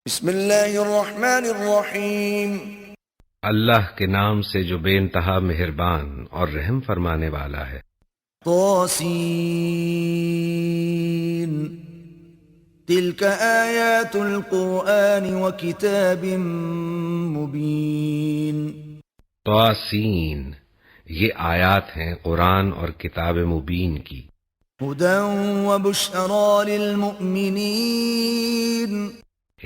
بسم اللہ الرحمن الرحیم۔ اللہ کے نام سے جو بے انتہا مہربان اور رحم فرمانے والا ہے۔ طاسین تلک آیات القرآن وکتاب مبین۔ طاسین، یہ آیات ہیں قرآن اور کتاب مبین کی۔ ہدی وبشری للمؤمنین،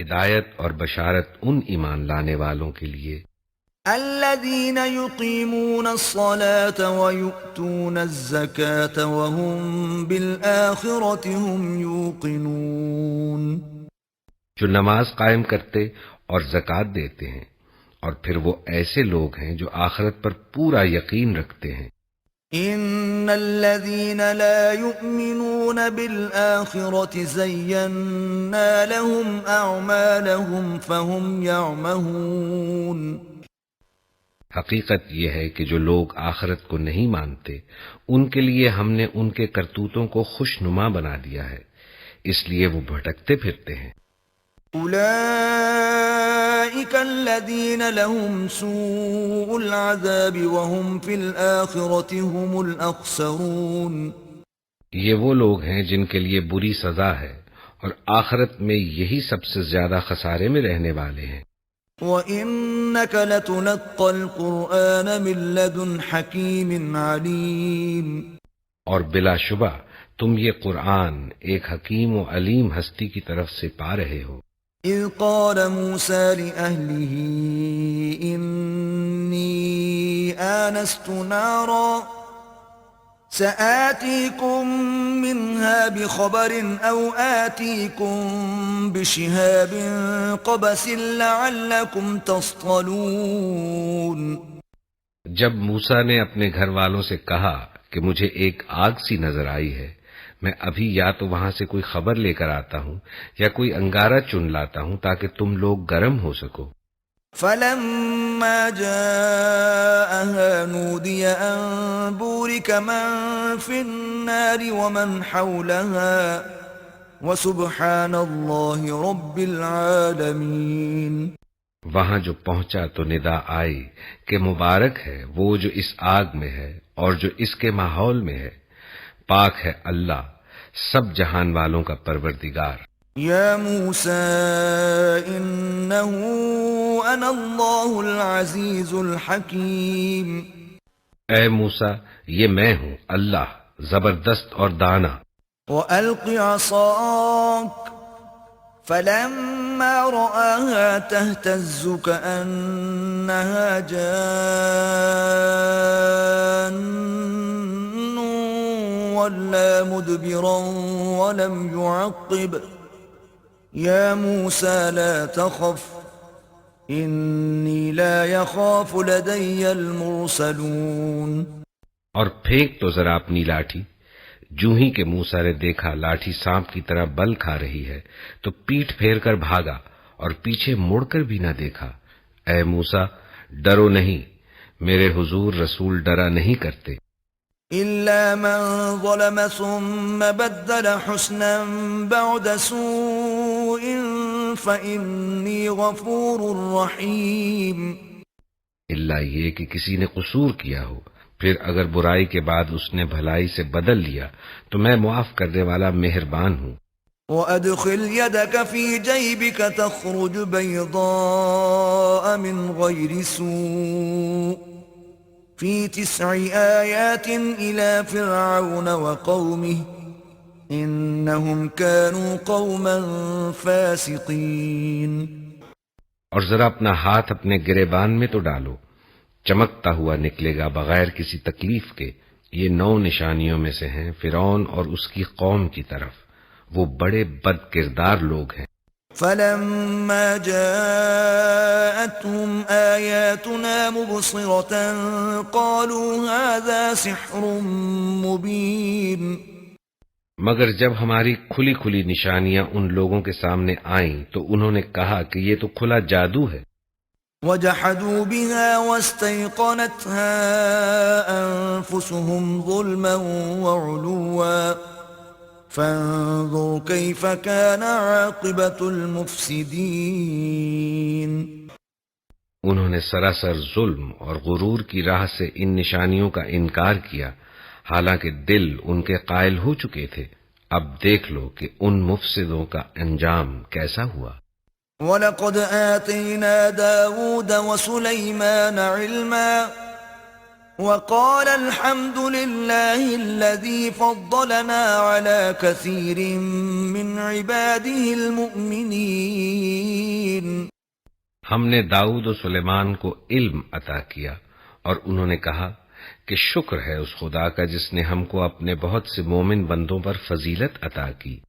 ہدایت اور بشارت ان ایمان لانے والوں کے لیے الذین یقیمون الصلاة ویؤتون الزکاة وهم بالآخرة هم یوقنون، جو نماز قائم کرتے اور زکوٰۃ دیتے ہیں، اور پھر وہ ایسے لوگ ہیں جو آخرت پر پورا یقین رکھتے ہیں۔ ان الذين لا يؤمنون بالآخرة زينا لهم اعمالهم فهم يعمهون۔ حقیقت یہ ہے کہ جو لوگ آخرت کو نہیں مانتے ان کے لیے ہم نے ان کے کرتوتوں کو خوشنما بنا دیا ہے، اس لیے وہ بھٹکتے پھرتے ہیں۔ اولئك الذين لهم سوء العذاب وهم في الآخرة هم الأخسرون۔ یہ وہ لوگ ہیں جن کے لیے بری سزا ہے اور آخرت میں یہی سب سے زیادہ خسارے میں رہنے والے ہیں۔ وَإِنَّكَ لَتُلَقَّى الْقُرْآنَ مِن لَّدُنْ حَكِيمٍ عَلِيمٍ، اور بلا شبہ تم یہ قرآن ایک حکیم و علیم ہستی کی طرف سے پا رہے ہو۔ اذ قال موسى لأهله إني آنست نارا سآتيكم منها بخبر أو آتيكم بشهاب قبس لعلكم تصطلون۔ جب موسیٰ نے اپنے گھر والوں سے کہا کہ مجھے ایک آگ سی نظر آئی ہے، میں ابھی یا تو وہاں سے کوئی خبر لے کر آتا ہوں یا کوئی انگارہ چن لاتا ہوں تاکہ تم لوگ گرم ہو سکو۔ فلما جاءها نودي أن بورك من في النار ومن حولها وسبحان الله رب العالمين۔ وہاں جو پہنچا تو ندا آئی کہ مبارک ہے وہ جو اس آگ میں ہے اور جو اس کے ماحول میں ہے، پاک ہے اللہ سب جہان والوں کا پروردگار۔ یا موسیٰ انہو انا اللہ العزیز الحکیم۔ اے موسیٰ، یہ میں ہوں اللہ زبردست اور دانا۔ وَأَلْقِ عَصَاكَ فَلَمَّا رَآهَا تَهْتَزُّ كَأَنَّهَا جَانٌّ وَلَّا مُدْبِرًا وَلَمْ يُعَقِّبْ يَا مُوسَى لَا تَخَفْ إِنِّي لَا يَخَافُ لَدَيَّ الْمُرْسَلُونَ۔ اور پھینک تو ذرا اپنی لاٹھی۔ جو ہی کہ موسیٰ نے دیکھا لاٹھی سانپ کی طرح بل کھا رہی ہے تو پیٹھ پھیر کر بھاگا اور پیچھے مڑ کر بھی نہ دیکھا۔ اے موسیٰ، ڈرو نہیں، میرے حضور رسول ڈرا نہیں کرتے۔ إِلَّا مَن ظَلَمَ ثُمَّ بَدَّلَ حُسْنًا بَعْدَ سُوءٍ فَإِنِّي غَفُورٌ رَّحِيمٌ۔ الا یہ کہ کسی نے قصور کیا ہو، پھر اگر برائی کے بعد اس نے بھلائی سے بدل لیا تو میں معاف کرنے والا مہربان ہوں۔ وَأَدْخِلْ يَدَكَ فِي جَيْبِكَ تَخْرُجْ بَيْضَاءَ مِنْ غَيْرِ سُوءٍ فِي 9 آيَاتٍ إِلَى فِرْعَوْنَ وَقَوْمِهِ إِنَّهُمْ كَانُوا قَوْمًا فَاسِقِينَ۔ اور ذرا اپنا ہاتھ اپنے گریبان میں تو ڈالو، چمکتا ہوا نکلے گا بغیر کسی تکلیف کے۔ یہ 9 نشانیوں میں سے ہیں فرعون اور اس کی قوم کی طرف، وہ بڑے بد کردار لوگ ہیں۔ فَلَمَّا جَاءَتْهُمْ آيَاتُنَا مُبْصِرَةً قَالُوا هَذَا سِحْرٌ مُبِينٌ۔ مگر جب ہماری کھلی کھلی نشانیاں ان لوگوں کے سامنے آئیں تو انہوں نے کہا کہ یہ تو کھلا جادو ہے۔ وَجَحَدُوا بِهَا وَاسْتَيْقَنَتْهَا أَنفُسُهُمْ ظُلْمًا وَعُلُوًّا فانظر كيف كان عاقبة المفسدين. انہوں نے سراسر ظلم اور غرور کی راہ سے ان نشانیوں کا انکار کیا، حالانکہ دل ان کے قائل ہو چکے تھے۔ اب دیکھ لو کہ ان مفسدوں کا انجام کیسا ہوا۔ وَلَقَدْ آتَيْنَا دَاوُودَ وَسُلَيْمَانَ عِلْمًا وَقَالَ الْحَمْدُ لِلَّهِ الَّذِي فَضَّلَنَا عَلَى كَثِيرٍ مِّنْ عِبَادِهِ الْمُؤْمِنِينَ۔ ہم نے داؤد و سلیمان کو علم عطا کیا، اور انہوں نے کہا کہ شکر ہے اس خدا کا جس نے ہم کو اپنے بہت سے مومن بندوں پر فضیلت عطا کی۔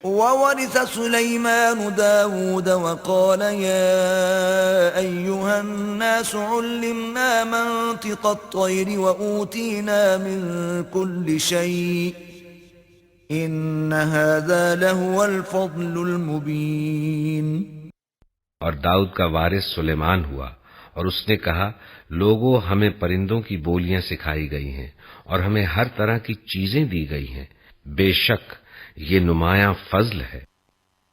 وَوَرِثَ سُلَيْمَانُ دَاوُودَ وَقَالَ يَا أَيُّهَا النَّاسُ عُلِّمْنَا مَنطِقَ الطَّيْرِ وَأُوتِينَا مِن كُلِّ شَيْءٍ إِنَّ هَذَا لَهُوَ الْفَضْلُ الْمُبِينُ۔ اور داؤد کا وارث سلیمان ہوا، اور اس نے کہا، لوگوں، ہمیں پرندوں کی بولیاں سکھائی گئی ہیں اور ہمیں ہر طرح کی چیزیں دی گئی ہیں، بے شک یہ نمایاں فضل ہے۔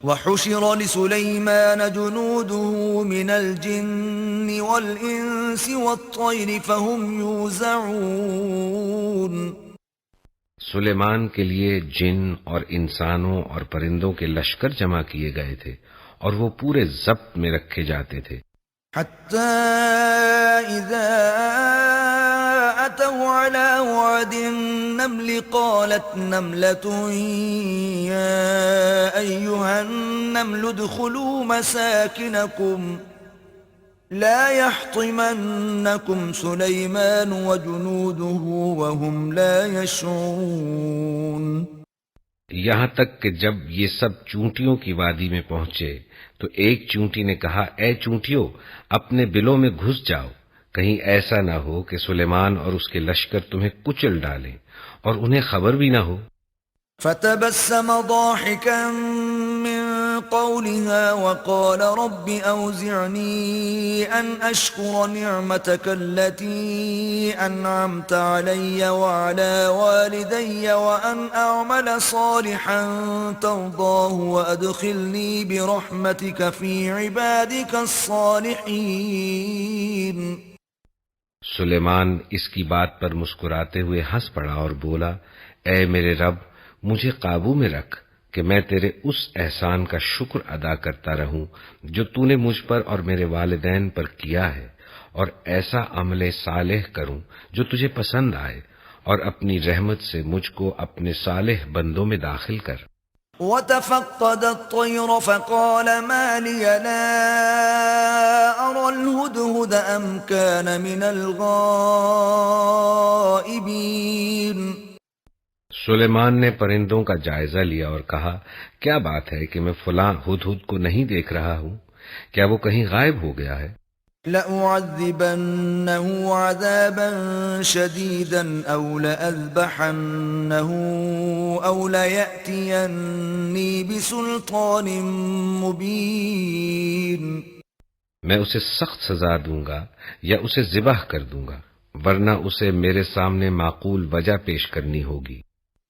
وَحُشِرَ لِسُلَيْمَانَ جُنُودُهُ مِنَ الْجِنِّ وَالْإِنسِ وَالطَّيْرِ فَهُمْ يُوزَعُونَ۔ سلیمان کے لیے جن اور انسانوں اور پرندوں کے لشکر جمع کیے گئے تھے، اور وہ پورے ضبط میں رکھے جاتے تھے۔ حتى إذا أتوا على وعد النمل قالت نملة يا أيها النمل ادخلوا مساكنكم لا يحطمنكم سليمان وجنوده وهم لا يشعرون۔ یہاں تک کہ جب یہ سب چونٹیوں کی وادی میں پہنچے تو ایک چونٹی نے کہا، اے چونٹیوں، اپنے بلوں میں گھس جاؤ، کہیں ایسا نہ ہو کہ سلیمان اور اس کے لشکر تمہیں کچل ڈالیں اور انہیں خبر بھی نہ ہو۔ فتبسم ضاحكا من قولها وقال رب أوزعني أن أشكر نعمتك التي أنعمت علي وعلى والدي وأن أعمل صالحا ترضاه وأدخلني برحمتك في عبادك الصالحين۔ سلیمان اس کی بات پر مسکراتے ہوئے ہنس پڑا اور بولا، اے میرے رب، مجھے قابو میں رکھ کہ میں تیرے اس احسان کا شکر ادا کرتا رہوں جو تو نے مجھ پر اور میرے والدین پر کیا ہے، اور ایسا عمل صالح کروں جو تجھے پسند آئے، اور اپنی رحمت سے مجھ کو اپنے صالح بندوں میں داخل کر۔ وتفقد الطير فقال ما لي لا أرى الهدهد أم كان من الغائبين۔ سلیمان نے پرندوں کا جائزہ لیا اور کہا، کیا بات ہے کہ میں فلاں ہدہد کو نہیں دیکھ رہا ہوں، کیا وہ کہیں غائب ہو گیا ہے؟ لَأُعَذِّبَنَّهُ عَذَابًا شَدِيدًا أَوْ لَأَذْبَحَنَّهُ أَوْ لَيَأْتِيَنِّي بِسُلْطَانٍ مُبِينٍ۔ میں اسے سخت سزا دوں گا یا اسے ذبح کر دوں گا، ورنہ اسے میرے سامنے معقول وجہ پیش کرنی ہوگی۔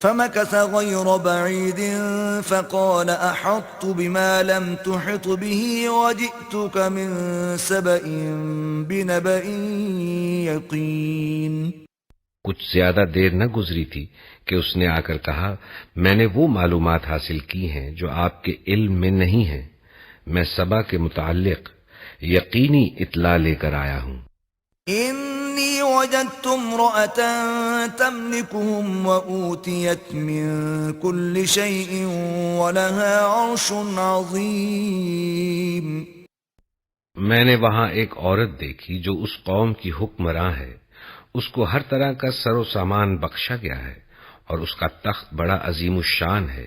فمكث غير بعيد فقال أحطت بما لم تحط به وجئتك من سبأ بنبأ يقين۔ کچھ زیادہ دیر نہ گزری تھی کہ اس نے آ کر کہا، میں نے وہ معلومات حاصل کی ہیں جو آپ کے علم میں نہیں ہیں، میں سبا کے متعلق یقینی اطلاع لے کر آیا ہوں۔ إني وجدت امرأة تملكهم وأوتيت من كل شيء ولها عرش عظيم۔ میں نے وہاں ایک عورت دیکھی جو اس قوم کی حکمراں ہے، اس کو ہر طرح کا سر و سامان بخشا گیا ہے، اور اس کا تخت بڑا عظیم الشان ہے۔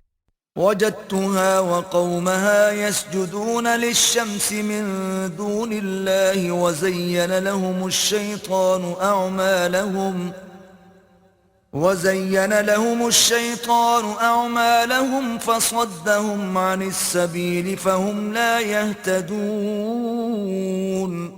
وجدتها وقومها يسجدون للشمس من دون الله وزين لهم الشيطان أعمالهم فصدهم عن السبيل فهم لا يهتدون۔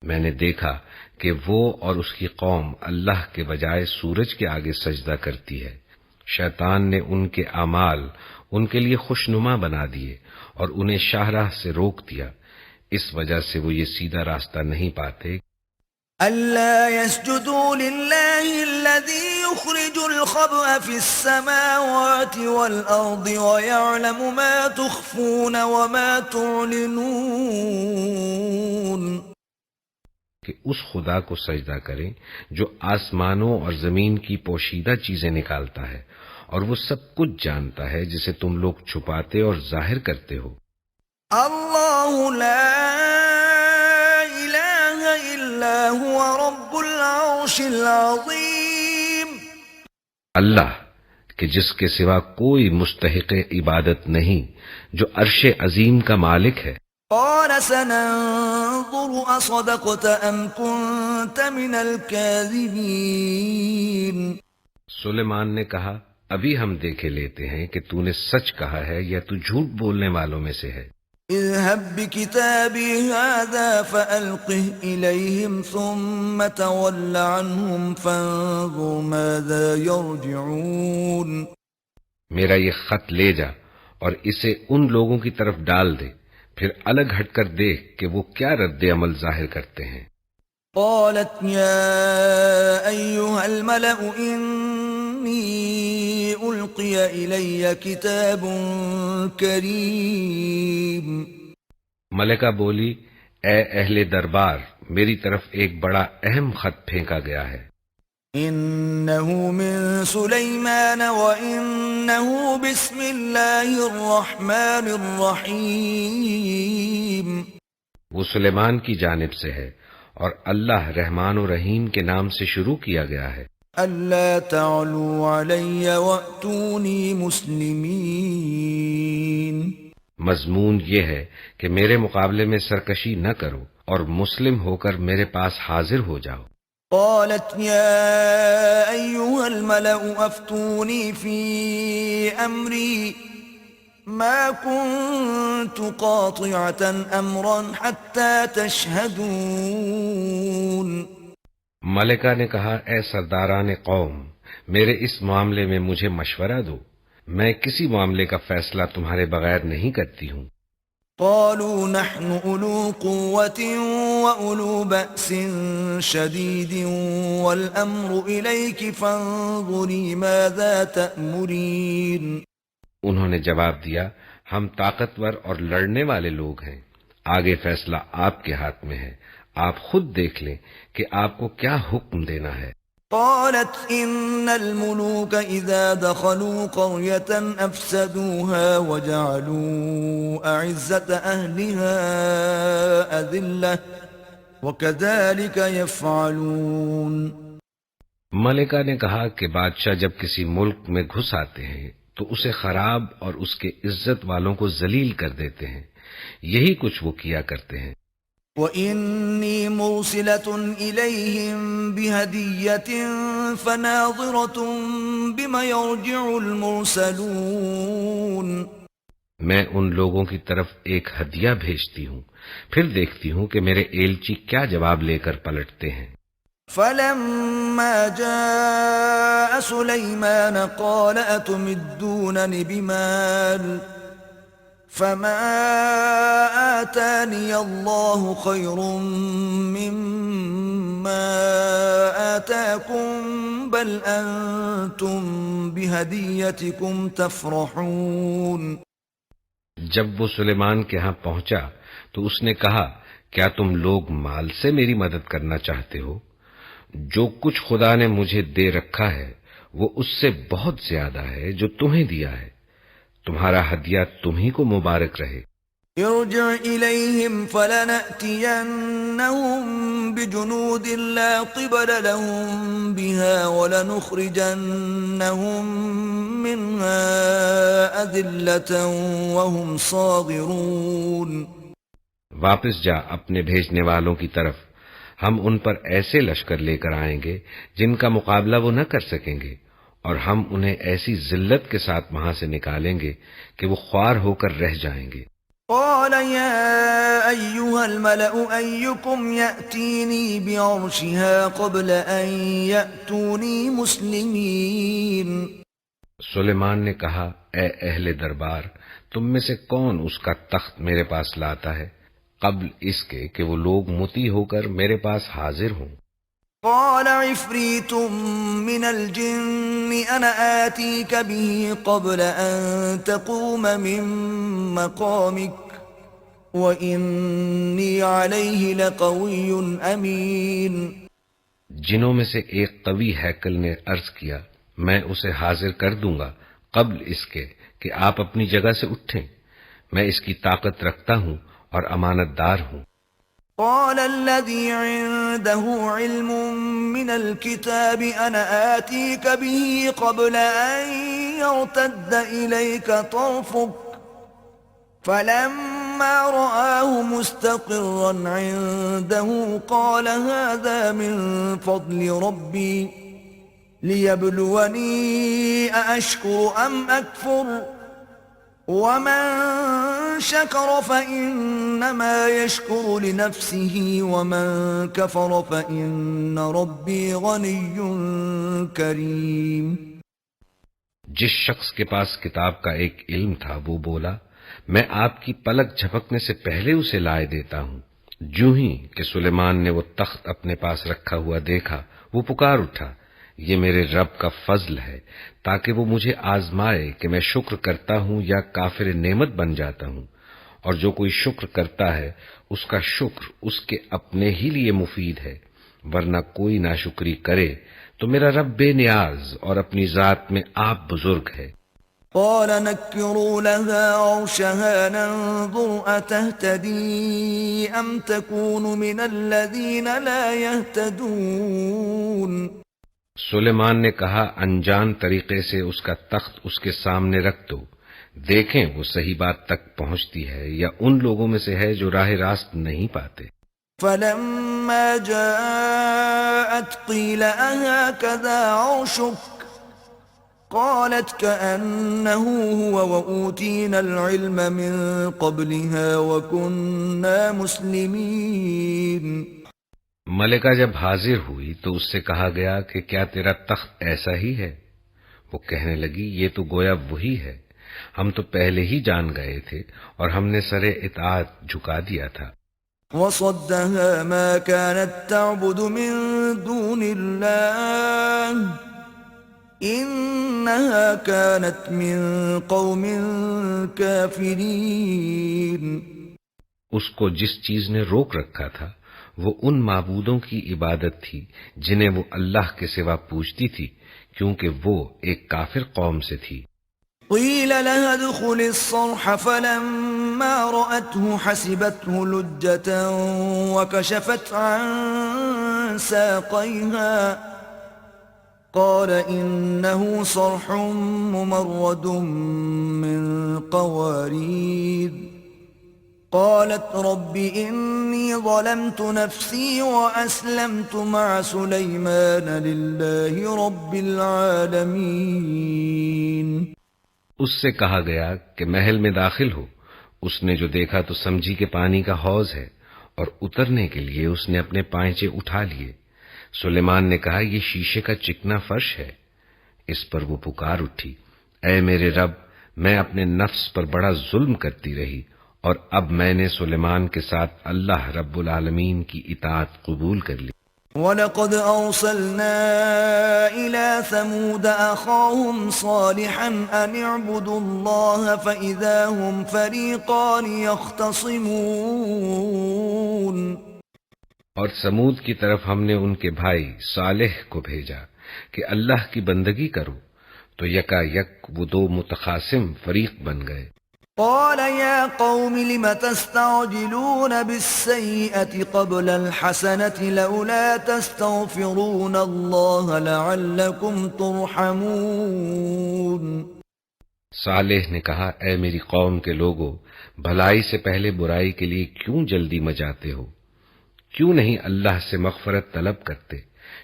میں نے دیکھا کہ وہ اور اس کی قوم اللہ کے بجائے سورج کے آگے سجدہ کرتی ہے، شیطان نے ان کے اعمال ان کے لیے خوشنما بنا دیے اور انہیں شاہراہ سے روک دیا، اس وجہ سے وہ یہ سیدھا راستہ نہیں پاتے ألا يسجدوا لله الذي يخرج الخبأ في السماوات والأرض ويعلم ما تخفون وما تعلنون، کہ اس خدا کو سجدہ کریں جو آسمانوں اور زمین کی پوشیدہ چیزیں نکالتا ہے اور وہ سب کچھ جانتا ہے جسے تم لوگ چھپاتے اور ظاہر کرتے ہو۔ الله لا إله إلا هو رب العرش العظيم، اللہ کہ جس کے سوا کوئی مستحق عبادت نہیں، جو عرش عظیم کا مالک ہے۔ قال سننظر أصدقت أم كنت من الكاذبين، سلیمان نے کہا ابھی ہم دیکھے لیتے ہیں کہ تو نے سچ کہا ہے یا تو جھوٹ بولنے والوں میں سے ہے۔ اذهب بكتابي هذا فألقه إليهم ثم تول عنهم فانظر ماذا يرجعون، میرا یہ خط لے جا اور اسے ان لوگوں کی طرف ڈال دے، پھر الگ ہٹ کر دیکھ کہ وہ کیا رد عمل ظاہر کرتے ہیں۔ قالت يا أيها الملأ إني ألقي إلي كتاب كريم، ملکہ بولی اے اہل دربار، میری طرف ایک بڑا اہم خط پھینکا گیا ہے۔ إنه من سليمان وإنه بسم الله الرحمن الرحيم، وہ سلیمان کی جانب سے ہے اور اللہ رحمان و رحیم کے نام سے شروع کیا گیا ہے۔ ألا تعلوا علي وأتوني مسلمين، مضمون یہ ہے کہ میرے مقابلے میں سرکشی نہ کرو اور مسلم ہو کر میرے پاس حاضر ہو جاؤ۔ قالت يا أيها الملأ أفتوني في أمري ما كنت قاطعة أمرا حتى تشهدون، ملکہ نے کہا اے سرداران قوم، میرے اس معاملے میں مجھے مشورہ دو، میں کسی معاملے کا فیصلہ تمہارے بغیر نہیں کرتی ہوں۔ قالوا نحن أولو قوة وأولو بأس شديد والأمر إليك فانظري ماذا تأمرين، انہوں نے جواب دیا ہم طاقتور اور لڑنے والے لوگ ہیں، آگے فیصلہ آپ کے ہاتھ میں ہے، آپ خود دیکھ لیں کہ آپ کو کیا حکم دینا ہے۔ قالت إن الملوك إذا دخلوا قرية أفسدوها وجعلوا أعزة أهلها أذلة وكذلك يفعلون، ملکہ نے کہا کہ بادشاہ جب کسی ملک میں گھس آتے ہیں تو اسے خراب اور اس کے عزت والوں کو ذلیل کر دیتے ہیں، یہی کچھ وہ کیا کرتے ہیں۔ وَإِنِّي مُرْسِلَةٌ إِلَيْهِمْ بِهَدِيَّةٍ فَنَاظِرَةٌ بِمَ يَرْجِعُ الْمُرْسَلُونَ، میں ان لوگوں کی طرف ایک ہدیہ بھیجتی ہوں، پھر دیکھتی ہوں کہ میرے ایلچی کیا جواب لے کر پلٹتے ہیں۔ فَلَمَّا جَاءَ سُلَيْمَانَ قَالَ أَتُمِدُّونَنِ بِمَالٍ فَمَا آتَانِيَ اللَّهُ خَيْرٌ مِّمَّا آتَاكُمْ بَلْ أَنْتُمْ بِهَدِيَّتِكُمْ تَفْرَحُونَ، جب وہ سلیمان کے ہاں پہنچا تو اس نے کہا کیا تم لوگ مال سے میری مدد کرنا چاہتے ہو؟ جو کچھ خدا نے مجھے دے رکھا ہے وہ اس سے بہت زیادہ ہے جو تمہیں دیا ہے، تمہارا ہدیہ تمہیں کو مبارک رہے۔ ارجع إليهم فلنأتينهم بجنود لا قبل لهم بها ولنخرجنهم منها أذلة وهم صاغرون، واپس جا اپنے بھیجنے والوں کی طرف، ہم ان پر ایسے لشکر لے کر آئیں گے جن کا مقابلہ وہ نہ کر سکیں گے، اور ہم انہیں ایسی ذلت کے ساتھ وہاں سے نکالیں گے کہ وہ خوار ہو کر رہ جائیں گے۔ قال يا أيها الملأ أيكم يأتيني بعرشها قبل أن يأتوني مسلمين، سلیمان نے کہا، اے اہل دربار، تم میں سے کون اس کا تخت میرے پاس لاتا ہے قبل اس کے کہ وہ لوگ مطیع ہو کر میرے پاس حاضر ہوں؟ قال عفريت من الجن أنا آتيك به قبل أن تقوم من مقامك وَإِنِّي عَلَيْهِ لَقَوِيٌّ أَمِينٌ۔ جنوں میں سے ایک قوی ہیکل نے عرض کیا، میں اسے حاضر کر دوں گا قبل اس کے کہ آپ اپنی جگہ سے اٹھیں، میں اس کی طاقت رکھتا ہوں اور امانت دار ہوں۔ قال الذي عنده علم من الكتاب أنا آتيك به قبل أن يرتد إليك طرفك فلما رآه مستقرا عنده قال هذا من فضل ربي ليبلوني أأشكر أم أكفر ومن شكر فإنما يشكر لنفسه ومن كفر فإن ربي غني كريم۔ جس شخص کے پاس کتاب کا ایک علم تھا وہ بولا، میں آپ کی پلک جھپکنے سے پہلے اسے لائے دیتا ہوں۔ جوں ہی کہ سلیمان نے وہ تخت اپنے پاس رکھا ہوا دیکھا، وہ پکار اٹھا، یہ میرے رب کا فضل ہے تاکہ وہ مجھے آزمائے کہ میں شکر کرتا ہوں یا کافر نعمت بن جاتا ہوں، اور جو کوئی شکر کرتا ہے اس کا شکر اس کے اپنے ہی لیے مفید ہے، ورنہ کوئی ناشکری کرے تو میرا رب بے نیاز اور اپنی ذات میں آپ بزرگ ہے۔ قال نكروا لها عرشها ننظر أتهتدي أم تكون من الذين لا يهتدون۔ سلیمان نے کہا، انجان طریقے سے اس کا تخت اس کے سامنے رکھ دو، دیکھیں وہ صحیح بات تک پہنچتی ہے یا ان لوگوں میں سے ہے جو راہ راست نہیں پاتے۔ فلما جاءت قيل أهكذا عرشك قالت كأنه هو وأوتينا العلم من قبلها وكنا مسلمين۔ ملکہ جب حاضر ہوئی تو اس سے کہا گیا کہ کیا تیرا تخت ایسا ہی ہے؟ وہ کہنے لگی، یہ تو گویا وہی ہے، ہم تو پہلے ہی جان گئے تھے اور ہم نے سر اطاعت جھکا دیا تھا۔ وصدها ما كانت تعبد من دون الله إنها كانت من قوم كافرين۔ اس کو جس چیز نے روک رکھا تھا وہ ان معبودوں کی عبادت تھی جنہیں وہ اللہ کے سوا پوجتی تھی، کیونکہ وہ ایک کافر قوم سے تھی۔ قيل لها ادخل الصرح فلما رأته حسبته لجة وكشفت عن ساقيها قال إنه صرح ممرد من قوارير قالت رب إني ظلمت نفسي وأسلمت مع سليمان لله رب العالمين۔ اس سے کہا گیا کہ محل میں داخل ہو۔ اس نے جو دیکھا تو سمجھی کہ پانی کا حوض ہے، اور اترنے کے لیے اس نے اپنے پائنچے اٹھا لیے۔ سلیمان نے کہا، یہ شیشے کا چکنا فرش ہے۔ اس پر وہ پکار اٹھی، اے میرے رب، میں اپنے نفس پر بڑا ظلم کرتی رہی، اور اب میں نے سلیمان کے ساتھ اللہ رب العالمین کی اطاعت قبول کر لی۔ وَلَقَدْ أَرْسَلْنَا إِلَى ثَمُودَ أَخَاهُمْ صَالِحًا أَنِ اعْبُدُوا اللَّهَ فَإِذَا هُمْ فَرِيقَانِ يَخْتَصِمُونَ۔ اور سمود کی طرف ہم نے ان کے بھائی صالح کو بھیجا کہ اللہ کی بندگی کرو، تو یکا یک وہ دو متخاصم فریق بن گئے۔ قال يا قوم لم تستعجلون بالسيئة قبل الحسنة لولا تستغفرون الله لعلكم ترحمون۔ صالح نے کہا، اے میری قوم کے لوگو، بھلائی سے پہلے برائی کے لیے کیوں جلدی مچاتے ہو؟ کیوں نہیں اللہ سے مغفرت طلب کرتے،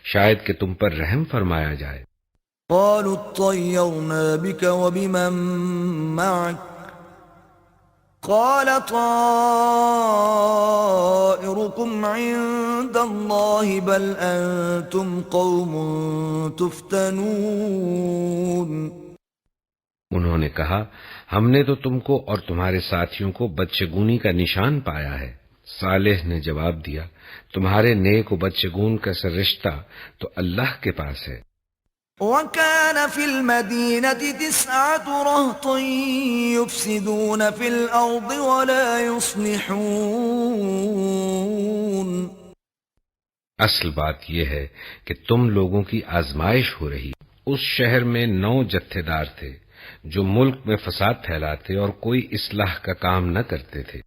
شاید کہ تم پر رحم فرمایا جائے۔ قالوا اطيرنا بك وبمن معك قال طائركم عند الله بل أنتم قوم تفتنون۔ انہوں نے کہا ہم نے تو تم کو اور تمہارے ساتھیوں کو بچگونی کا نشان پایا ہے۔ صالح نے جواب دیا تمہارے نیک و بچگون کا رشتہ تو اللہ کے پاس ہے۔ وَكَانَ فِي الْمَدِينَةِ 9 رَهْطٌ يُفْسِدُونَ فِي الْأَرْضِ وَلَا يُصْلِحُونَ۔ اصل بات یہ ہے کہ تم لوگوں کی آزمائش ہو رہی۔ اس شہر میں 9 جتھے دار تھے جو ملک میں فساد پھیلاتے اور کوئی اصلاح کا کام نہ کرتے تھے۔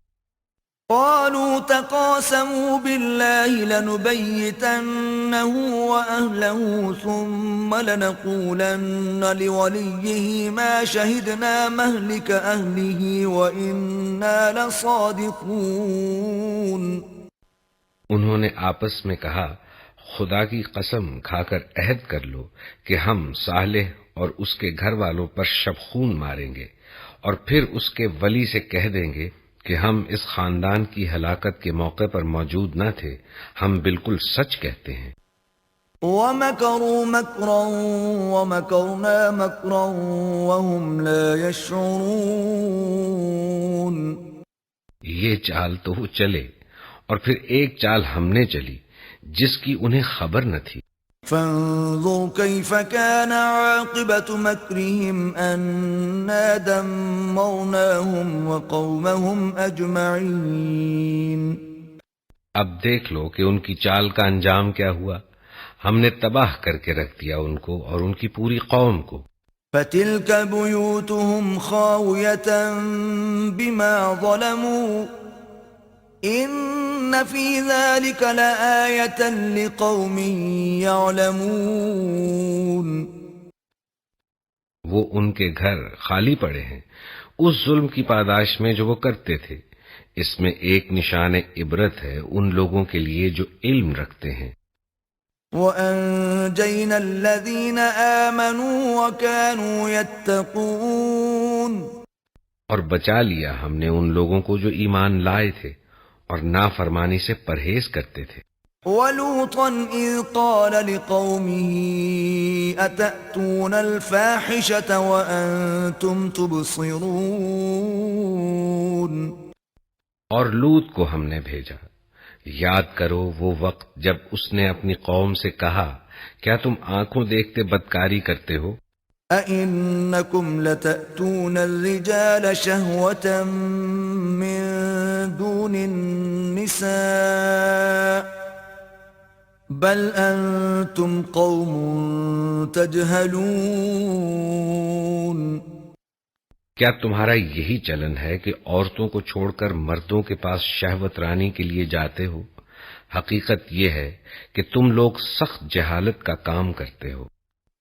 قالوا تقاسموا بالله لنبيتنه وأهله ثم لنقولن لوليه ما شهدنا مهلك أهله وإنا لصادقون۔ انہوں نے آپس میں کہا خدا کی قسم کھا کر عہد کر لو کہ ہم صالح اور اس کے گھر والوں پر شب خون ماریں گے اور پھر اس کے ولی سے کہہ دیں گے کہ ہم اس خاندان کی ہلاکت کے موقع پر موجود نہ تھے، ہم بالکل سچ کہتے ہیں۔ وَمَكَرُوا مَكْرًا وَمَكَرْنَا مَكْرًا وَهُمْ لَا يَشْعُرُونَ۔ یہ چال تو وہ چلے اور پھر ایک چال ہم نے چلی جس کی انہیں خبر نہ تھی۔ فانظر كيف كان عاقبة مكرهم أنا دمرناهم وقومهم أجمعين۔ اب دیکھ لو کہ ان کی چال کا انجام کیا ہوا، ہم نے تباہ کر کے رکھ دیا ان کو اور ان کی پوری قوم کو۔ فتلك بيوتهم خاوية بما ظلموا إن في ذلك لآية لقوم يعلمون۔ وہ ان کے گھر خالی پڑے ہیں اس ظلم کی پاداش میں جو وہ کرتے تھے، اس میں ایک نشان عبرت ہے ان لوگوں کے لیے جو علم رکھتے ہیں۔ وَأَنجَيْنَا الَّذِينَ آمَنُوا وَكَانُوا يَتَّقُونَ۔ اور بچا لیا ہم نے ان لوگوں کو جو ایمان لائے تھے اور نافرمانی سے پرہیز کرتے تھے۔ وَلُوطًا إِذْ قَالَ لِقَوْمِهِ أَتَأْتُونَ الْفَاحِشَةَ وَأَنْتُمْ تُبْصِرُونَ۔ اور لوط کو ہم نے بھیجا، یاد کرو وہ وقت جب اس نے اپنی قوم سے کہا کیا تم آنکھوں دیکھتے بدکاری کرتے ہو؟ أَإِنَّكُمْ لَتَأْتُونَ الرِّجَالَ شَهْوَةً مِّن دُونِ النِّسَاءِ بَلْ أَنْتُمْ قَوْمٌ تَجْهَلُونَ۔ کیا تمہارا یہی چلن ہے کہ عورتوں کو چھوڑ کر مردوں کے پاس شہوت رانی کے لیے جاتے ہو؟ حقیقت یہ ہے کہ تم لوگ سخت جہالت کا کام کرتے ہو۔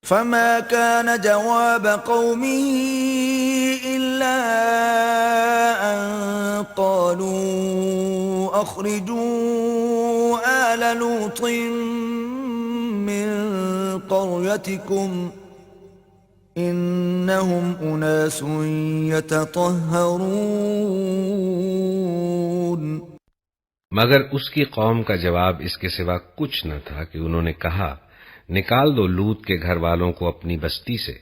فما كان جواب قومه إلا أن قالوا أخرجوا آل لوط من قريتكم إنهم أناس يتطهرون۔ مگر اس کی قوم کا جواب اس کے سوا کچھ نہ تھا کہ انہوں نے کہا نکال دو لوط کے گھر والوں کو اپنی بستی سے،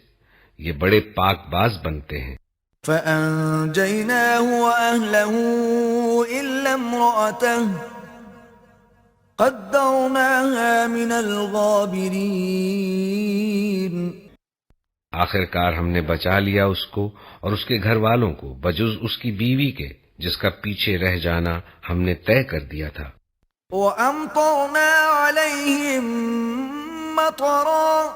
یہ بڑے پاک باز بنتے ہیں۔ فَأَنْجَيْنَاهُ وَأَهْلَهُ إِلَّا امْرَأَتَهُ قَدَّرْنَاهَا مِنَ الْغَابِرِينَ۔ آخر کار ہم نے بچا لیا اس کو اور اس کے گھر والوں کو بجز اس کی بیوی کے جس کا پیچھے رہ جانا ہم نے طے کر دیا تھا۔ وَأَمْطَرْنَا عَلَيْهِمْ مَطَرًا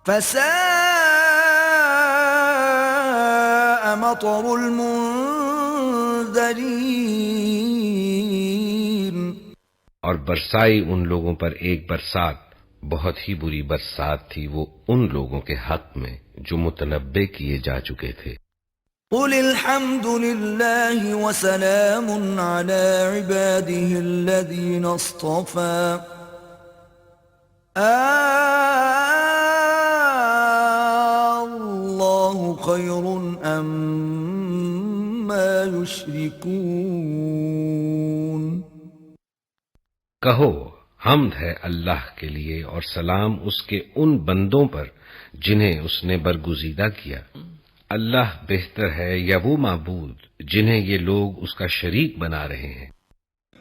فَسَاءَ مَطَرُ الْمُنذَرِينَ۔ اور برسائی ان لوگوں پر ایک برسات، بہت ہی بری برسات تھی وہ ان لوگوں کے حق میں جو متنبع کیے جا چکے تھے۔ قُلِ الْحَمْدُ لِلَّهِ وَسَلَامٌ عَلَى عِبَادِهِ الَّذِينَ اصْطَفَى اللَّهُ خَيْرٌ أَمَّا يُشْرِكُونَ۔ کہو حمد ہے اللہ کے لیے اور سلام اس کے ان بندوں پر جنہیں اس نے برگزیدہ کیا۔ اللہ بہتر ہے یا وہ معبود جنہیں یہ لوگ اس کا شریک بنا رہے ہیں؟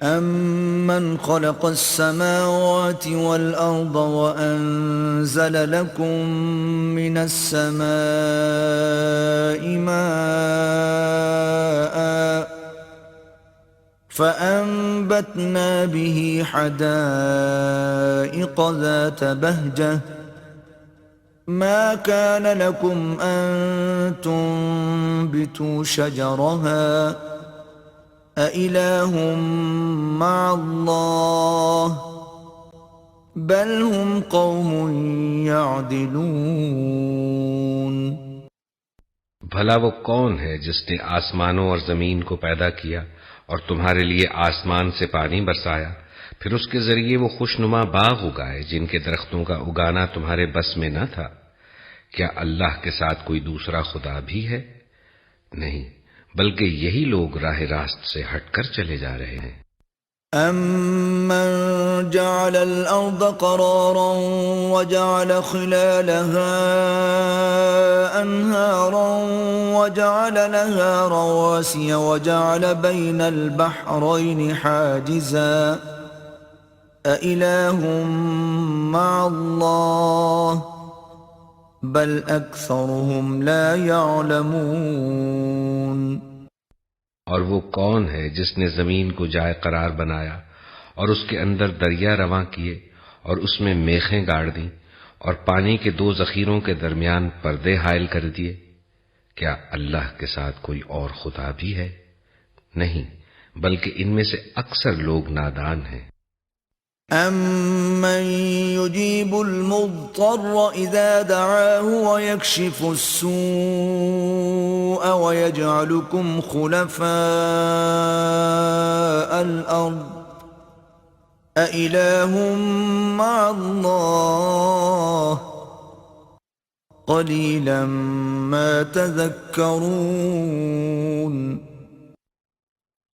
أَمَّنْ خَلَقَ السَّمَاوَاتِ وَالْأَرْضَ وَأَنزَلَ لَكُم مِّنَ السَّمَاءِ مَاءً فَأَنبَتْنَا بِهِ حَدَائِقَ ذَاتَ بَهْجَةٍ مَا كَانَ لَكُمْ أَن تُنبِتُوا شَجَرَهَا أَإِلَٰهٌ مَّعَ اللَّهِ بَلْ هُمْ قَوْمٌ يَعْدِلُونَ۔ بھلا وہ کون ہے جس نے آسمانوں اور زمین کو پیدا کیا اور تمہارے لیے آسمان سے پانی برسایا، پھر اس کے ذریعے وہ خوشنما باغ اگائے جن کے درختوں کا اگانا تمہارے بس میں نہ تھا؟ کیا اللہ کے ساتھ کوئی دوسرا خدا بھی ہے؟ نہیں، بلکہ یہی لوگ راہ راست سے ہٹ کر چلے جا رہے ہیں۔ أَمَّن جَعَلَ الْأَرْضَ قَرَارًا وَجَعَلَ خِلَالَهَا أَنْهَارًا وَجَعَلَ لَهَا رَوَاسِيَ وَجَعَلَ بَيْنَ الْبَحْرَيْنِ حَاجِزًا أَإِلَٰهٌ مَّعَ اللَّهِ بَلْ أَكْثَرُهُمْ لَا يَعْلَمُونَ۔ اور وہ کون ہے جس نے زمین کو جائے قرار بنایا اور اس کے اندر دریا رواں کیے اور اس میں میخیں گاڑ دیں اور پانی کے دو ذخیروں کے درمیان پردے حائل کر دیے؟ کیا اللہ کے ساتھ کوئی اور خدا بھی ہے؟ نہیں، بلکہ ان میں سے اکثر لوگ نادان ہیں۔ أَمَّن يُجِيبُ الْمُضْطَرَّ إِذَا دَعَاهُ وَيَكْشِفُ السُّوءَ وَيَجْعَلُكُمْ خُلَفَاءَ الْأَرْضِ أَإِلَٰهٌ مَّعَ اللَّهِ قَلِيلًا مَّا تَذَكَّرُونَ۔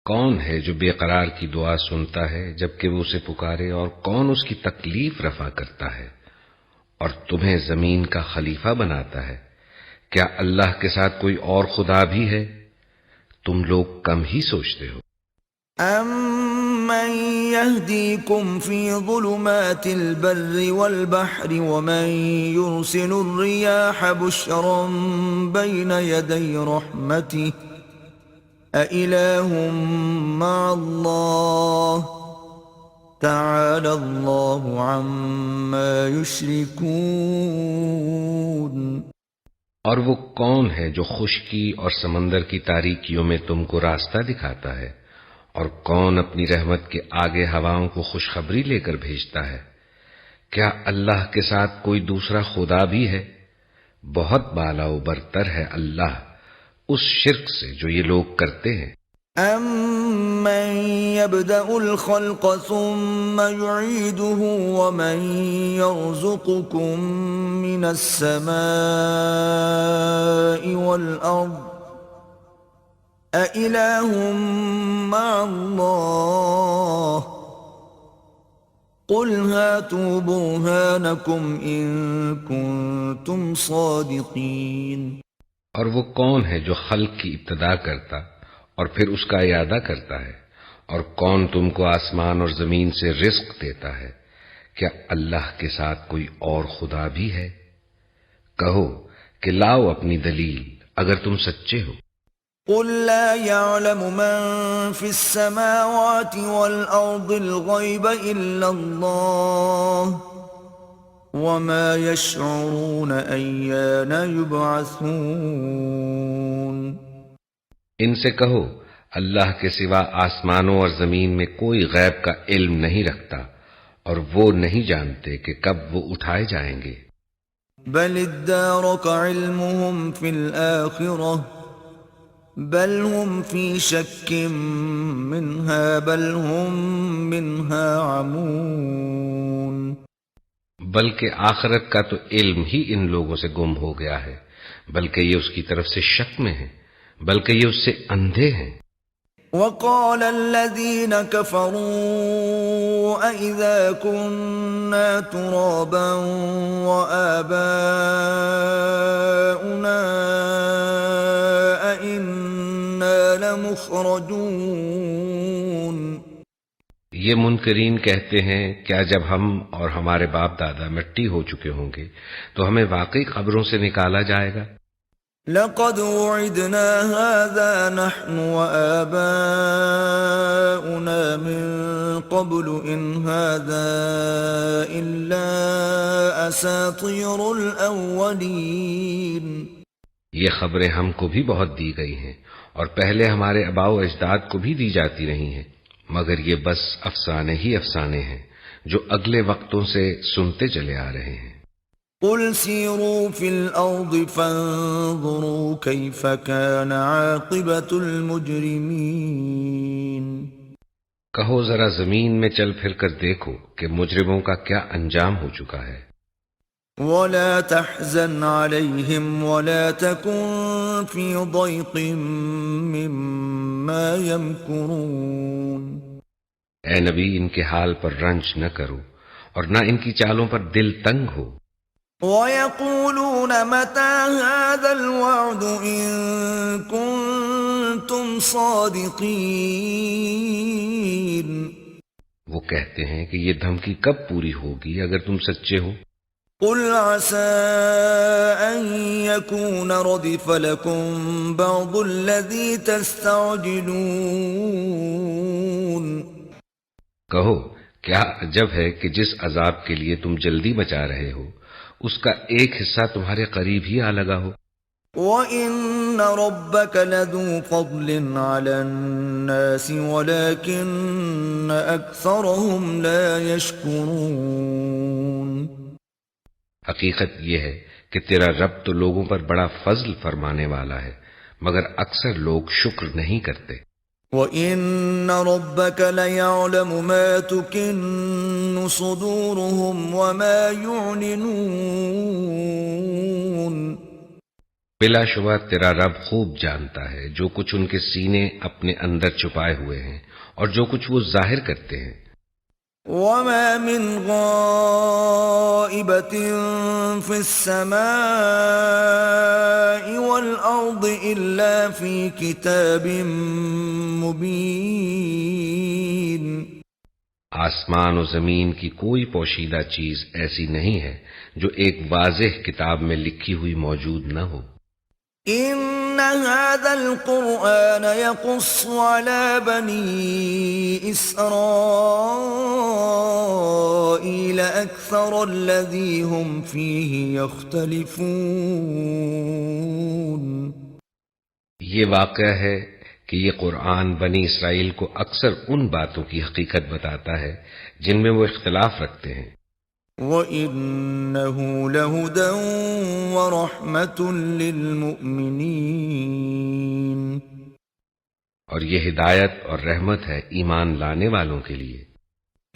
کون ہے جو بے قرار کی دعا سنتا ہے جبکہ وہ اسے پکارے، اور کون اس کی تکلیف رفع کرتا ہے اور تمہیں زمین کا خلیفہ بناتا ہے؟ کیا اللہ کے ساتھ کوئی اور خدا بھی ہے؟ تم لوگ کم ہی سوچتے ہو۔ أَمَّن يَهْدِيكُمْ فِي ظُلُمَاتِ الْبَرِّ وَالْبَحْرِ وَمَن يُرْسِلُ الرِّيَاحَ بُشْرًا بَيْنَ يَدَيْ رَحْمَتِهِ أَإِلَٰهٌ مَّعَ اللَّهِ تَعَالَى اللَّهُ عَمَّا يُشْرِكُونَ۔ اور وہ کون ہے جو خشکی اور سمندر کی تاریکیوں میں تم کو راستہ دکھاتا ہے، اور کون اپنی رحمت کے آگے ہواؤں کو خوشخبری لے کر بھیجتا ہے؟ کیا اللہ کے ساتھ کوئی دوسرا خدا بھی ہے؟ بہت بالا و برتر ہے اللہ اس شرک سے جو یہ لوگ کرتے ہیں۔ أَمَّن يَبْدَأُ الْخَلْقَ ثُمَّ يُعِيدُهُ وَمَن يَرْزُقُكُم مِّنَ السَّمَاءِ وَالْأَرْضِ أَإِلَٰهٌ مَّعَ اللَّهِ قُلْ هَاتُوا بُرْهَانَكُمْ إِن كُنتُمْ صَادِقِينَ۔ اور وہ کون ہے جو خلق کی ابتدا کرتا اور پھر اس کا اعادہ کرتا ہے؟ اور کون تم کو آسمان اور زمین سے رزق دیتا ہے؟ کیا اللہ کے ساتھ کوئی اور خدا بھی ہے؟ کہو کہ لاؤ اپنی دلیل اگر تم سچے ہو۔ قُل لَّا يَعْلَمُ مَن فِي السَّمَاوَاتِ وَالْأَرْضِ الْغَيْبَ إِلَّا اللَّهُ وَمَا يَشْعُرُونَ أَيَّانَ يُبْعَثُونَ۔ ان سے کہو اللہ کے سوا آسمانوں اور زمین میں کوئی غیب کا علم نہیں رکھتا، اور وہ نہیں جانتے کہ کب وہ اٹھائے جائیں گے۔ بَلِ ادَّارَكَ عِلْمُهُمْ فِي الْآخِرَةِ بَلْ هُمْ فِي شَكٍّ مِّنْهَا بَلْ هُمْ مِنْهَا عَمُونَ۔ بلکہ آخرت کا تو علم ہی ان لوگوں سے گم ہو گیا ہے، بلکہ یہ اس کی طرف سے شک میں ہیں، بلکہ یہ اس سے اندھے ہیں۔ وَقَالَ الَّذِينَ كَفَرُوا أَإِذَا كُنَّا تُرَابًا وَآبَاؤُنَا لمخرجون یہ منکرین کہتے ہیں کیا جب ہم اور ہمارے باپ دادا مٹی ہو چکے ہوں گے تو ہمیں واقعی قبروں سے نکالا جائے گا؟ لقد وعدنا هذا نحن وآباؤنا من قبل إن هذا إلا أساطير الأولين یہ خبریں ہم کو بھی بہت دی گئی ہیں اور پہلے ہمارے آباء و اجداد کو بھی دی جاتی رہی ہیں، مگر یہ بس افسانے ہی افسانے ہیں جو اگلے وقتوں سے سنتے چلے آ رہے ہیں۔ قل سيروا في الأرض فانظروا كيف كان عاقبة المجرمين کہو ذرا زمین میں چل پھر کر دیکھو کہ مجرموں کا کیا انجام ہو چکا ہے۔ ولا تحزن عليهم ولا تكن في ضيق مما يمكرون اے نبی ان کے حال پر رنج نہ کرو اور نہ ان کی چالوں پر دل تنگ ہو۔ وَيَقُولُونَ مَتَى هَذَا الْوَعْدُ إِن كُنتُمْ صَادِقِينَ وہ کہتے ہیں کہ یہ دھمکی کب پوری ہوگی اگر تم سچے ہو؟ قُلْ عَسَىٰ أَن يَكُونَ رَدِفَ لَكُمْ بَعْضُ الَّذِي تَسْتَعْجِلُونَ کہو کیا عجب ہے کہ جس عذاب کے لیے تم جلدی مچا رہے ہو اس کا ایک حصہ تمہارے قریب ہی آ لگا ہو۔ وَإِنَّ رَبَّكَ لَذُو فَضْلٍ عَلَى النَّاسِ وَلَكِنَّ أَكْثَرَهُمْ لَا يَشْكُرُونَ حقیقت یہ ہے کہ تیرا رب تو لوگوں پر بڑا فضل فرمانے والا ہے مگر اکثر لوگ شکر نہیں کرتے۔ وَإِنَّ رَبَّكَ لَيَعْلَمُ مَا تُكِنُّ صُدُورُهُمْ وَمَا يُعْلِنُونَ بلا شبہ تیرا رب خوب جانتا ہے جو کچھ ان کے سینے اپنے اندر چھپائے ہوئے ہیں اور جو کچھ وہ ظاہر کرتے ہیں۔ وَمَا مِنْ غَائِبَةٍ فِي السَّمَاءِ وَالْأَرْضِ إِلَّا فِي كِتَابٍ مُبِينٍ آسمان و زمین کی کوئی پوشیدہ چیز ایسی نہیں ہے جو ایک واضح کتاب میں لکھی ہوئی موجود نہ ہو۔ إِنَّ هَذَا الْقُرْآنَ يَقُصُّ عَلَى بَنِي إِسْرَائِيلَ أَكْثَرَ الَّذِي هُمْ فِيهِ يَخْتَلِفُونَ یہ واقعہ ہے کہ یہ قرآن بنی اسرائیل کو اکثر ان باتوں کی حقیقت بتاتا ہے جن میں وہ اختلاف رکھتے ہیں۔ وَإِنَّهُ لَهُدًى وَرَحْمَةٌ لِّلْمُؤْمِنِينَ اور یہ ہدایت اور رحمت ہے ایمان لانے والوں کے لیے۔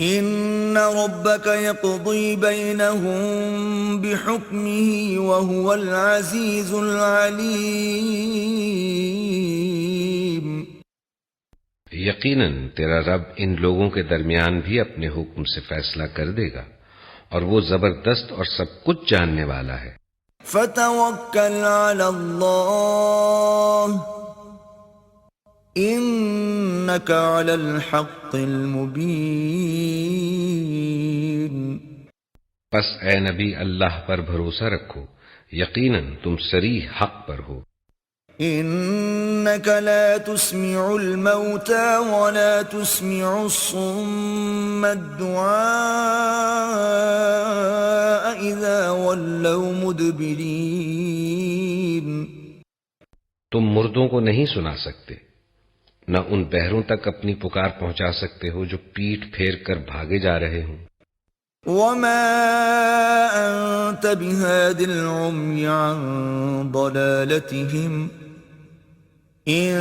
إِنَّ رَبَّكَ يَقْضِي بَيْنَهُم بِحُكْمِهِ وَهُوَ الْعَزِيزُ الْعَلِيمُ یقیناً تیرا رب ان لوگوں کے درمیان بھی اپنے حکم سے فیصلہ کر دے گا اور وہ زبردست اور سب کچھ جاننے والا ہے۔ فَتَوَكَّلْ عَلَى اللَّهِ إِنَّكَ عَلَى الْحَقِّ الْمُبِينِ پس اے نبی اللہ پر بھروسہ رکھو، یقیناً تم صریح حق پر ہو۔ إِنَّكَ لَا تُسْمِعُ الْمَوْتَى وَلَا تُسْمِعُ الصُّمَّ الدُّعَاءَ إِذَا وَلَّوْا مُدْبِرِينَ تم مردوں کو نہیں سنا سکتے، نہ ان بہروں تک اپنی پکار پہنچا سکتے ہو جو پیٹھ پھیر کر بھاگے جا رہے ہوں۔ وَمَا أَنْتَ بِهَادِ الْعُمْيِ عَنْ ضَلَالَتِهِمْ إِن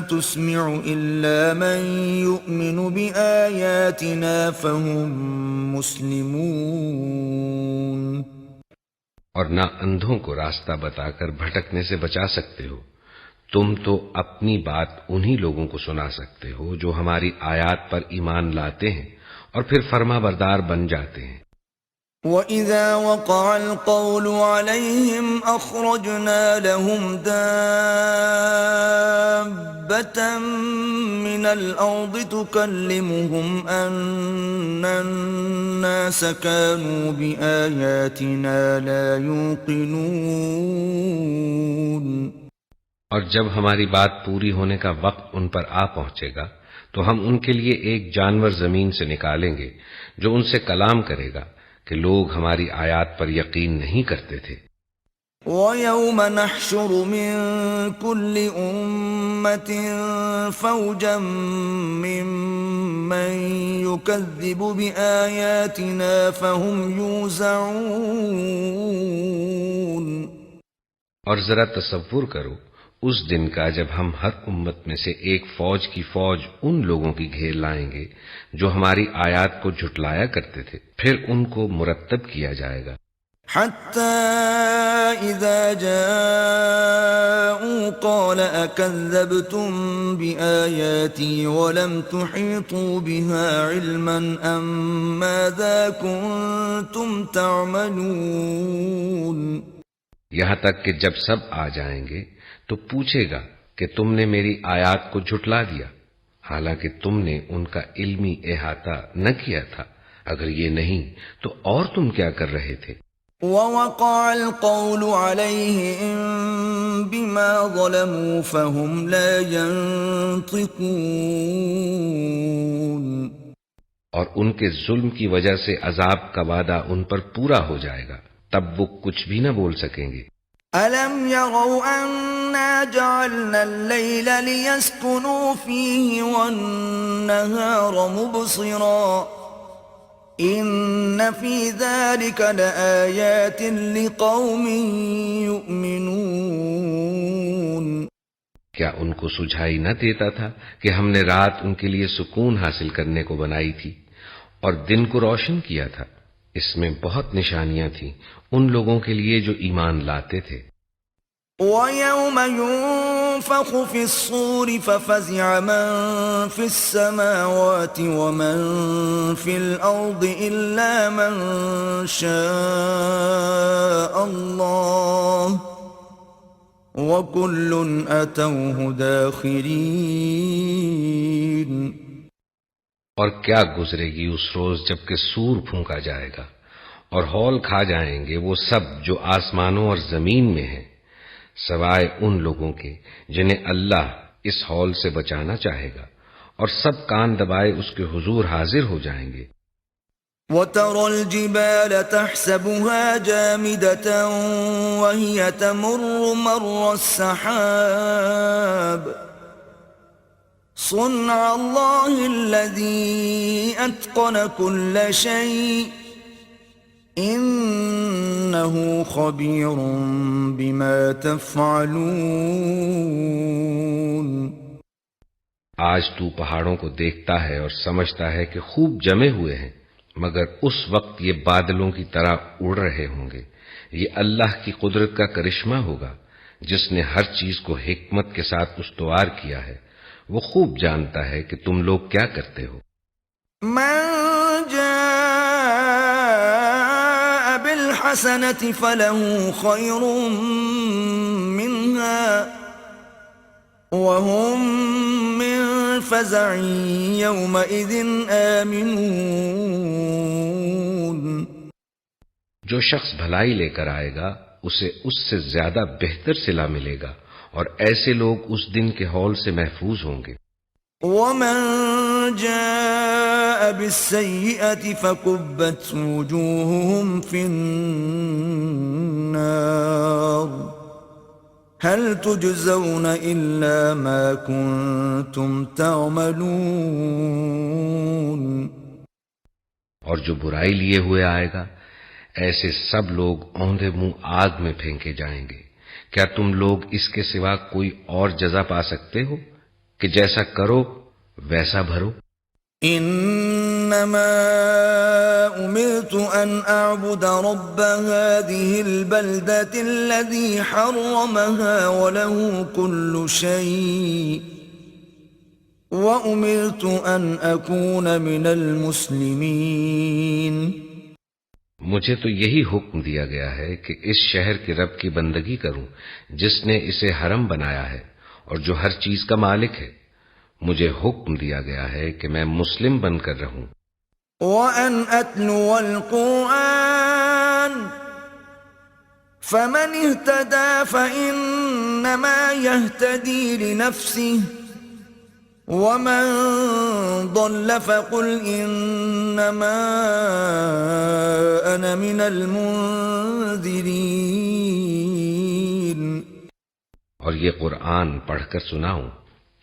تُسْمِعُ إِلَّا مَن يُؤْمِنُ بِآيَاتِنَا فَهُمْ مُسْلِمُونَ اور نہ اندھوں کو راستہ بتا کر بھٹکنے سے بچا سکتے ہو، تم تو اپنی بات انہی لوگوں کو سنا سکتے ہو جو ہماری آیات پر ایمان لاتے ہیں اور پھر فرما بردار بن جاتے ہیں۔ وَإِذَا وَقَعَ الْقَوْلُ عَلَيْهِمْ أَخْرَجْنَا لَهُمْ دَابَّةً دابة من الأرض تكلمهم أن الناس كانوا بآياتنا لا يوقنون۔ اور جب ہماری بات پوری ہونے کا وقت ان پر آ پہنچے گا تو ہم ان کے لیے ایک جانور زمین سے نکالیں گے جو ان سے کلام کرے گا کہ لوگ ہماری آیات پر یقین نہیں کرتے تھے۔ وَيَوْمَ نَحْشُرُ مِن كُلِّ أُمَّةٍ فَوْجًا مِّمَّن يُكَذِّبُ بِآيَاتِنَا فَهُمْ يُوزَعُونَ۔ اور ذرا تصور کرو اس دن کا جب ہم ہر امت میں سے ایک فوج کی فوج ان لوگوں کی گھیر لائیں گے جو ہماری آیات کو جھٹلایا کرتے تھے، پھر ان کو مرتب کیا جائے گا۔ حَتَّى إِذَا جَاءُوا قَالَ أَكَذَّبْتُم بِآيَاتِي وَلَمْ تُحِيطُوا بِهَا عِلْمًا أَم مَّاذَا كُنتُمْ تَعْمَلُونَ۔ یہاں تک کہ جب سب آ جائیں گے تو پوچھے گا کہ تم نے میری آیات کو جھٹلا دیا حالانکہ تم نے ان کا علمی احاطہ نہ کیا تھا، اگر یہ نہیں تو اور تم کیا کر رہے تھے؟ وَوَقَعَ الْقَوْلُ عَلَيْهِمْ بِمَا ظَلَمُوا فَهُمْ لَا يَنطِقُونَ۔ اور ان کے ظلم کی وجہ سے عذاب کا وعدہ ان پر پورا ہو جائے گا، تب وہ کچھ بھی نہ بول سکیں گے۔ أَلَمْ يَرَوْا أَنَّا جَعَلْنَا اللَّيْلَ لِيَسْكُنُوا فِيهِ وَالنَّهَارَ مُبْصِرًا إِنَّ فِي ذَلِكَ لَآيَاتٍ لِقَوْمٍ يُؤْمِنُونَ۔ کیا ان کو سجھائی نہ دیتا تھا کہ ہم نے رات ان کے لیے سکون حاصل کرنے کو بنائی تھی اور دن کو روشن کیا تھا؟ اس میں بہت نشانیاں تھیں ان لوگوں کے لیے جو ایمان لاتے تھے۔ وَيَوْمَ يُنفَخُ فِي الصُّورِ فَفَزِعَ مَن فِي السَّمَاوَاتِ وَمَن فِي الْأَرْضِ إِلَّا مَن شَاءَ اللَّهُ وَكُلٌّ أَتَوْهُ دَاخِرِينَ۔ اور کیا گزرے گی اس روز جب کہ سور پھونکا جائے گا اور ہول کھا جائیں گے وہ سب جو آسمانوں اور زمین میں ہیں، سوائے ان لوگوں کے جنہیں اللہ اس ہول سے بچانا چاہے گا، اور سب کان دبائے اس کے حضور حاضر ہو جائیں گے۔ وَتَرَى الْجِبَالَ تَحْسَبُهَا جَامِدَةً وَهِيَ تَمُرُّ مَرَّ السَّحَابِ صُنْعَ اللَّهِ الَّذِي أَتْقَنَ كُلَّ شَيْءٍ إِنَّهُ خَبِيرٌ بِمَا تَفْعَلُونَ۔ آج تو پہاڑوں کو دیکھتا ہے اور سمجھتا ہے کہ خوب جمے ہوئے ہیں، مگر اس وقت یہ بادلوں کی طرح اڑ رہے ہوں گے۔ یہ اللہ کی قدرت کا کرشمہ ہوگا جس نے ہر چیز کو حکمت کے ساتھ استوار کیا ہے۔ وہ خوب جانتا ہے کہ تم لوگ کیا کرتے ہو۔ من جاء بالحسنة فله خير منها وهم من فزع يومئذ آمنون۔ جو شخص بھلائی لے کر آئے گا اسے اس سے زیادہ بہتر صلہ ملے گا، اور ایسے لوگ اس دن کے ہول سے محفوظ ہوں گے۔ ومن جاء بالسيئة فكبت وجوههم في النار هل تجزون إلا ما كنتم تعملون۔ اور جو برائی لیے ہوئے آئے گا ایسے سب لوگ اوندھے منہ آگ میں پھینکے جائیں گے۔ کیا تم لوگ اس کے سوا کوئی اور جزا پا سکتے ہو کہ جیسا کرو ویسا بھرو؟ انما امرت ان اعبد رب هذه البلدة الذي حرمها وله كل شيء وامرت ان اكون من المسلمين۔ مجھے تو یہی حکم دیا گیا ہے کہ اس شہر کے رب کی بندگی کروں جس نے اسے حرم بنایا ہے اور جو ہر چیز کا مالک ہے۔ مجھے حکم دیا گیا ہے کہ میں مسلم بن کر رہوں۔ وَأَنْ أَتْلُوَ الْقُرْآنَ فَمَنِ اهْتَدَى فَإِنَّمَا يَهْتَدِي لِنَفْسِهِ وَمَنْ ضَلَّ فَقُلْ إِنَّمَا أَنَا مِنَ الْمُنذِرِينَ۔ اور یہ قرآن پڑھ کر سناؤں،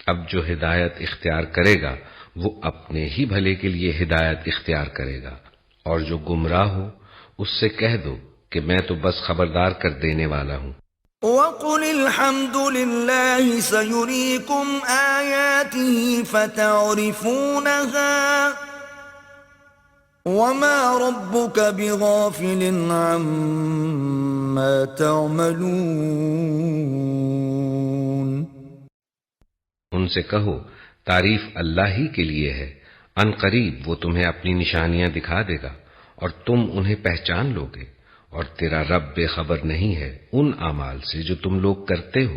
اب جو ہدایت اختیار کرے گا وہ اپنے ہی بھلے کے لیے ہدایت اختیار کرے گا، اور جو گمراہ ہو اس سے کہہ دو کہ میں تو بس خبردار کر دینے والا ہوں۔ وَقُلِ الْحَمْدُ لِلَّهِ سَيُرِيكُمْ آيَاتِهِ فَتَعْرِفُونَهَا وَمَا رَبُّكَ بِغَافِلٍ عَمَّا تَعْمَلُونَ۔ ان سے کہو تعریف اللہ ہی کے لیے ہے، ان قریب وہ تمہیں اپنی نشانیاں دکھا دے گا اور تم انہیں پہچان لو گے، اور تیرا رب بے خبر نہیں ہے ان اعمال سے جو تم لوگ کرتے ہو۔